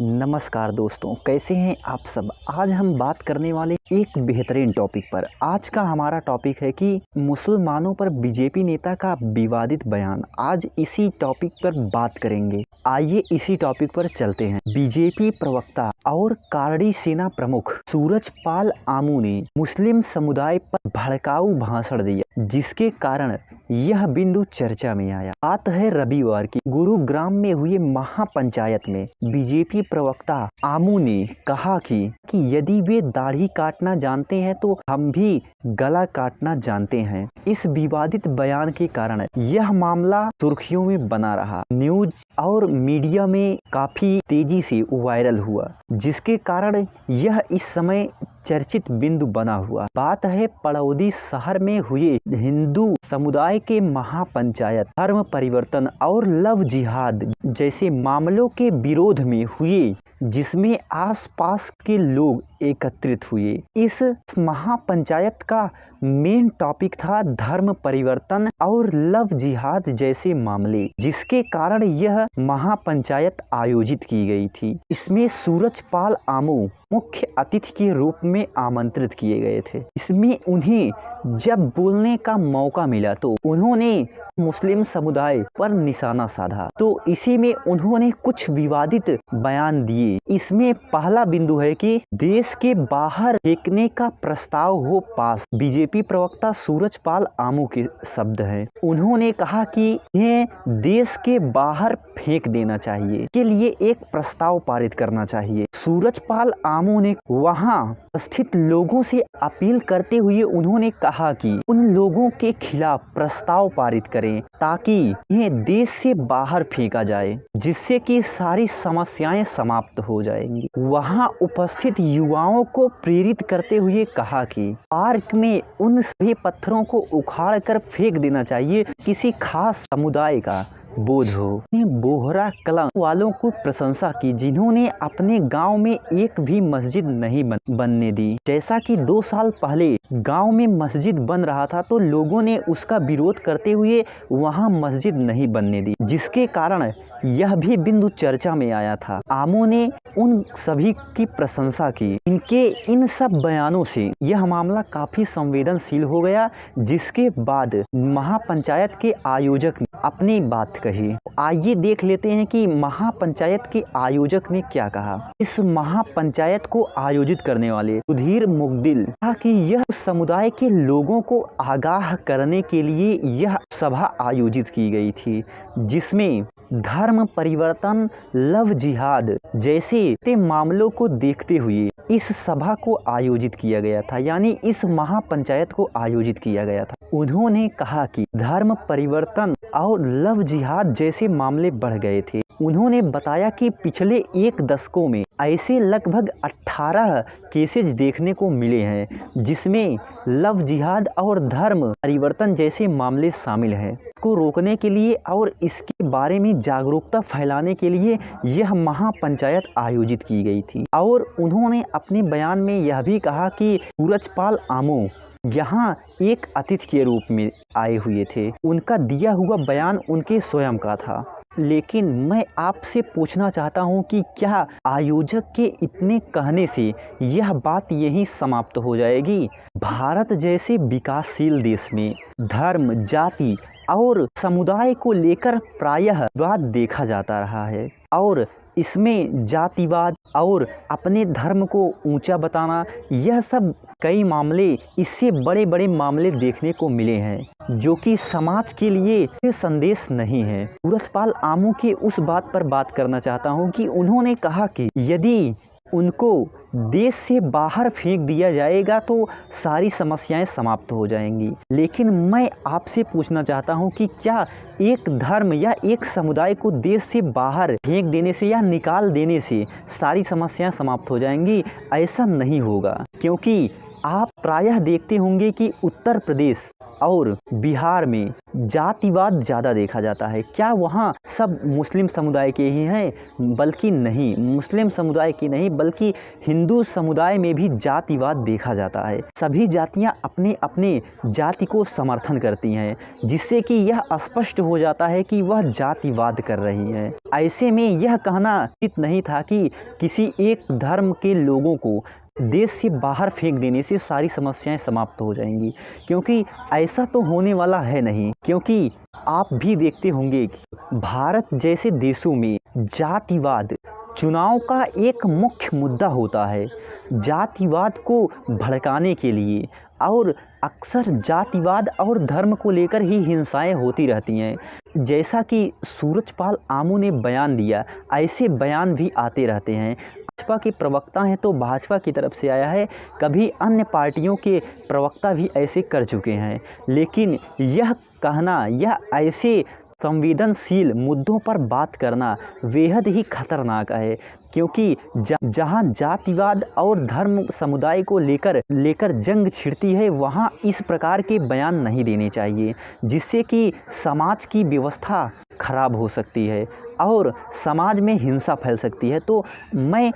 नमस्कार दोस्तों, कैसे हैं आप सब। आज हम बात करने वाले एक बेहतरीन टॉपिक पर। आज का हमारा टॉपिक है कि मुसलमानों पर बीजेपी नेता का विवादित बयान। आज इसी टॉपिक पर बात करेंगे। आइए इसी टॉपिक पर चलते हैं। बीजेपी प्रवक्ता और कारड़ी सेना प्रमुख सूरजपाल आमू ने मुस्लिम समुदाय पर भड़काऊ भाषण दिया, जिसके कारण यह बिंदु चर्चा में आया। बात है रविवार की गुरुग्राम में हुए महापंचायत में। बीजेपी प्रवक्ता आमू ने कहा कि यदि वे दाढ़ी काटना जानते हैं तो हम भी गला काटना जानते हैं। इस विवादित बयान के कारण यह मामला सुर्खियों में बना रहा। न्यूज और मीडिया में काफी तेजी से वायरल हुआ, जिसके कारण यह इस समय चर्चित बिंदु बना हुआ। बात है पड़ौदी शहर में हुए हिंदू समुदाय के महापंचायत धर्म परिवर्तन और लव जिहाद जैसे मामलों के विरोध में हुए, जिसमें आसपास के लोग एकत्रित हुए। इस महापंचायत का मेन टॉपिक था धर्म परिवर्तन और लव जिहाद जैसे मामले, जिसके कारण यह महापंचायत आयोजित की गई थी। इसमें सूरजपाल आमू मुख्य अतिथि के रूप में आमंत्रित किए गए थे। इसमें उन्हें जब बोलने का मौका मिला तो उन्होंने मुस्लिम समुदाय पर निशाना साधा। तो इसी में उन्होंने कुछ विवादित बयान दिए। इसमें पहला बिंदु है कि देश के बाहर फेंकने का प्रस्ताव हो पास। बीजेपी प्रवक्ता सूरजपाल आमू के शब्द हैं। उन्होंने कहा कि यह देश के बाहर फेंक देना चाहिए, के लिए एक प्रस्ताव पारित करना चाहिए। सूरजपाल आमू ने वहां उपस्थित लोगों से अपील करते हुए उन्होंने कहा कि उन लोगों के खिलाफ प्रस्ताव पारित करें ताकि यह देश से बाहर फेंका जाए, जिससे कि सारी समस्याएं समाप्त हो जाएंगी। वहां उपस्थित युवाओं को प्रेरित करते हुए कहा कि पार्क में उन सभी पत्थरों को उखाड़ कर फेंक देना चाहिए, किसी खास समुदाय का बोध हो। बोहरा कला वालों को प्रशंसा की, जिन्होंने अपने गांव में एक भी मस्जिद नहीं बनने दी। जैसा कि 2 साल पहले गांव में मस्जिद बन रहा था तो लोगों ने उसका विरोध करते हुए वहां मस्जिद नहीं बनने दी, जिसके कारण यह भी बिंदु चर्चा में आया था। आमू ने उन सभी की प्रशंसा की। इनके इन सब बयानों से यह मामला काफी संवेदनशील हो गया, जिसके बाद महापंचायत के आयोजक ने अपनी बात कही। आइए देख लेते हैं कि महापंचायत के आयोजक ने क्या कहा। इस महापंचायत को आयोजित करने वाले सुधीर मुगदिल कहा कि यह समुदाय के लोगों को आगाह करने के लिए यह सभा आयोजित की गई थी, जिसमें धर्म परिवर्तन लव जिहाद जैसे मामलों को देखते हुए इस सभा को आयोजित किया गया था, यानी इस महापंचायत को आयोजित किया गया था। उन्होंने कहा कि धर्म परिवर्तन और लव जिहाद जैसे मामले बढ़ गए थे। उन्होंने बताया कि पिछले 1 दशकों में ऐसे लगभग 18 केसेज देखने को मिले हैं, जिसमें लव जिहाद और धर्म परिवर्तन जैसे मामले शामिल हैं। इसको रोकने के लिए और इसके बारे में जागरूकता फैलाने के लिए यह महापंचायत आयोजित की गई थी। और उन्होंने अपने बयान में यह भी कहा कि सूरजपाल आमू यहाँ एक अतिथि के रूप में आए हुए थे। उनका दिया हुआ बयान उनके स्वयं का था। लेकिन मैं आपसे पूछना चाहता हूं कि क्या आयोजक के इतने कहने से यह बात यहीं समाप्त हो जाएगी? भारत जैसे विकासशील देश में धर्म, जाति और समुदाय को लेकर प्रायः विवाद देखा जाता रहा है, और इसमें जातिवाद और अपने धर्म को ऊंचा बताना, यह सब कई मामले, इससे बड़े बड़े मामले देखने को मिले हैं, जो कि समाज के लिए संदेश नहीं है। सूरजपाल आमू के उस बात पर बात करना चाहता हूं कि उन्होंने कहा कि यदि उनको देश से बाहर फेंक दिया जाएगा तो सारी समस्याएं समाप्त हो जाएंगी। लेकिन मैं आपसे पूछना चाहता हूं कि क्या एक धर्म या एक समुदाय को देश से बाहर फेंक देने से या निकाल देने से सारी समस्याएं समाप्त हो जाएंगी? ऐसा नहीं होगा, क्योंकि आप प्रायः देखते होंगे कि उत्तर प्रदेश और बिहार में जातिवाद ज़्यादा देखा जाता है। क्या वहाँ सब मुस्लिम समुदाय के ही हैं? बल्कि नहीं, मुस्लिम समुदाय के नहीं बल्कि हिंदू समुदाय में भी जातिवाद देखा जाता है। सभी जातियाँ अपने अपने जाति को समर्थन करती हैं, जिससे कि यह स्पष्ट हो जाता है कि वह जातिवाद कर रही हैं। ऐसे में यह कहना उचित नहीं था कि किसी एक धर्म के लोगों को देश से बाहर फेंक देने से सारी समस्याएं समाप्त हो जाएंगी, क्योंकि ऐसा तो होने वाला है नहीं। क्योंकि आप भी देखते होंगे कि भारत जैसे देशों में जातिवाद चुनाव का एक मुख्य मुद्दा होता है। जातिवाद को भड़काने के लिए और अक्सर जातिवाद और धर्म को लेकर ही हिंसाएं होती रहती हैं। जैसा कि सूरजपाल आमू ने बयान दिया, ऐसे बयान भी आते रहते हैं। भाजपा के प्रवक्ता हैं तो भाजपा की तरफ से आया है, कभी अन्य पार्टियों के प्रवक्ता भी ऐसे कर चुके हैं। लेकिन यह कहना, यह ऐसे संवेदनशील मुद्दों पर बात करना बेहद ही खतरनाक है, क्योंकि जहां जातिवाद और धर्म समुदाय को लेकर जंग छिड़ती है, वहां इस प्रकार के बयान नहीं देने चाहिए, जिससे कि समाज की व्यवस्था खराब हो सकती है और समाज में हिंसा फैल सकती है। तो मैं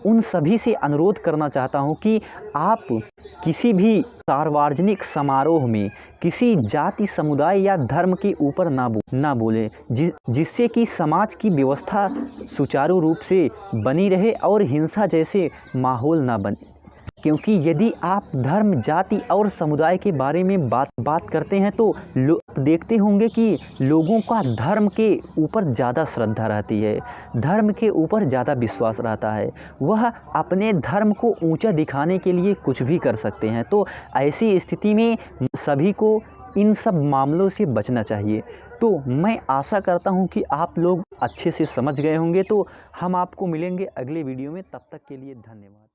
उन सभी से अनुरोध करना चाहता हूं कि आप किसी भी सार्वजनिक समारोह में किसी जाति, समुदाय या धर्म के ऊपर ना बोलें, जिससे कि समाज की व्यवस्था सुचारू रूप से बनी रहे और हिंसा जैसे माहौल ना बने। क्योंकि यदि आप धर्म, जाति और समुदाय के बारे में बात करते हैं तो देखते होंगे कि लोगों का धर्म के ऊपर ज़्यादा श्रद्धा रहती है, धर्म के ऊपर ज़्यादा विश्वास रहता है। वह अपने धर्म को ऊंचा दिखाने के लिए कुछ भी कर सकते हैं। तो ऐसी स्थिति में सभी को इन सब मामलों से बचना चाहिए। तो मैं आशा करता हूं कि आप लोग अच्छे से समझ गए होंगे। तो हम आपको मिलेंगे अगले वीडियो में, तब तक के लिए धन्यवाद।